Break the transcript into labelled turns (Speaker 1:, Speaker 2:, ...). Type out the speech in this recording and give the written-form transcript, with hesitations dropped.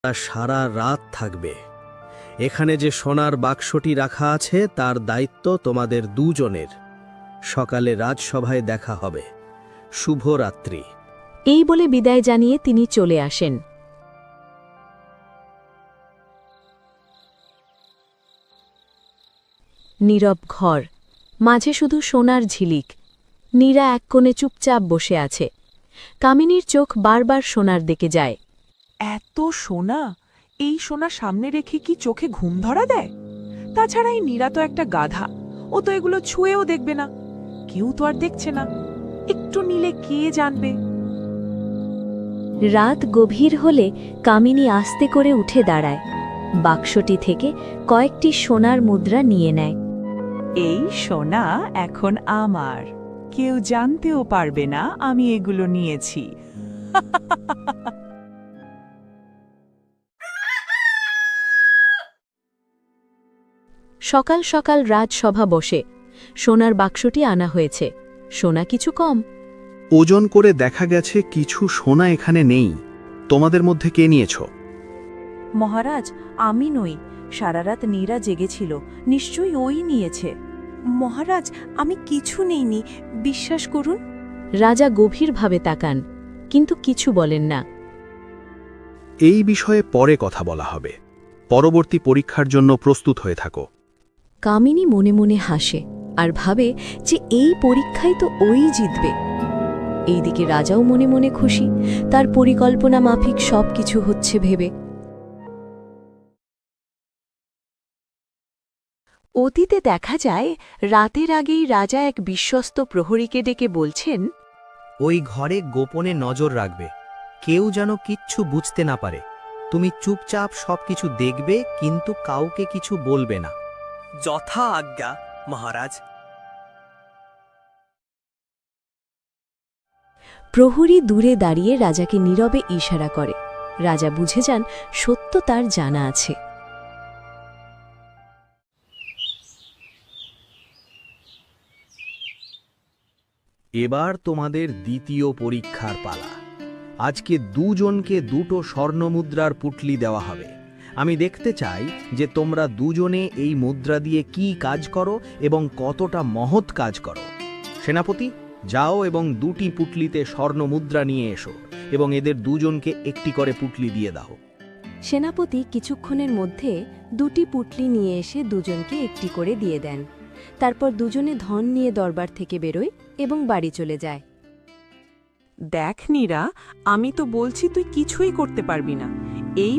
Speaker 1: তা সারা রাত থাকবে। এখানে যে সোনার বাক্সটি রাখা আছে তার দায়িত্ব তোমাদের দুজনের। সকালে রাজসভায় দেখা হবে। শুভরাত্রি।
Speaker 2: এই বলে বিদায় জানিয়ে তিনি চলে আসেন। নীরব ঘর, মাঝে শুধু সোনার ঝিলিক। নীরা এক কোণে চুপচাপ বসে আছে। কামিনীর চোখ বারবার সোনার দিকে যায়।
Speaker 3: এত সোনা, এই সোনা সামনে রেখে কি চোখে ঘুম ধরা দেয়? তাছাড়া এই নীরা তো একটা গাধা, ও তো এগুলো ছুঁয়েও দেখবে না। কেউ তো আর দেখছে না, একটু নিলে কে জানবে।
Speaker 2: রাত গভীর হলে কামিনী আস্তে করে উঠে দাঁড়ায়। বাক্সটি থেকে কয়েকটি সোনার মুদ্রা নিয়ে নেয়।
Speaker 3: এই সোনা এখন আমার, কেউ জানতেও পারবে না আমি এগুলো নিয়েছি।
Speaker 2: সকাল সকাল রাজসভা বসে। সোনার বাক্সটি আনা হয়েছে। সোনা কিছু কম।
Speaker 4: ওজন করে দেখা গেছে কিছু সোনা এখানে নেই। তোমাদের মধ্যে কে নিয়েছ?
Speaker 5: মহারাজ, আমি নই। সারা রাত নীরা জেগেছিল, নিশ্চয়ই ওই নিয়েছে। মহারাজ, আমি কিছু নেইনি, বিশ্বাস করুন।
Speaker 2: রাজা গভীরভাবে তাকান, কিন্তু কিছু বলেন না।
Speaker 4: এই বিষয়ে পরে কথা বলা হবে। পরবর্তী পরীক্ষার জন্য প্রস্তুত হয়ে থাকো।
Speaker 2: কামিনী মনে মনে হাসে আর ভাবে যে এই পরীক্ষায় তো ওই জিতবে। এইদিকে রাজাও মনে মনে খুশি, তার পরিকল্পনা মাফিক সবকিছু হচ্ছে ভেবে। অতীতে দেখা যায়, রাতের আগেই রাজা এক বিশ্বস্ত প্রহরীকে ডেকে বলছেন,
Speaker 1: ওই ঘরে গোপনে নজর রাখবে, কেউ যেন কিচ্ছু বুঝতে না পারে। তুমি চুপচাপ সবকিছু দেখবে, কিন্তু কাউকে কিছু বলবে না।
Speaker 6: যথা আজ্ঞা মহারাজ।
Speaker 2: প্রহরী দূরে দাঁড়িয়ে রাজাকে নীরবে ইশারা করে। রাজা বুঝে যান সত্য তার জানা আছে।
Speaker 1: এবার তোমাদের দ্বিতীয় পরীক্ষার পালা। আজকে দুজনকে দুটো স্বর্ণমুদ্রার পুটলি দেওয়া হবে। আমি দেখতে চাই যে তোমরা দুজনে এই মুদ্রা দিয়ে কি কাজ করো এবং কতটা মহৎ কাজ করো। সেনাপতি, যাও এবং দুটি পুটলিতে স্বর্ণমুদ্রা নিয়ে এসো এবং এদের দুজনকে একটি করে পুটলি দিয়ে দাও।
Speaker 2: সেনাপতি কিছুক্ষণের মধ্যে দুটি পুটলি নিয়ে এসে দুজনকে একটি করে দিয়ে দেন। তারপর দুজনে ধন নিয়ে দরবার থেকে বেরোয় এবং বাড়ি চলে যায়।
Speaker 3: দেখ নীরা, আমি তো বলছি তুই কিছুই করতে পারবি না। এই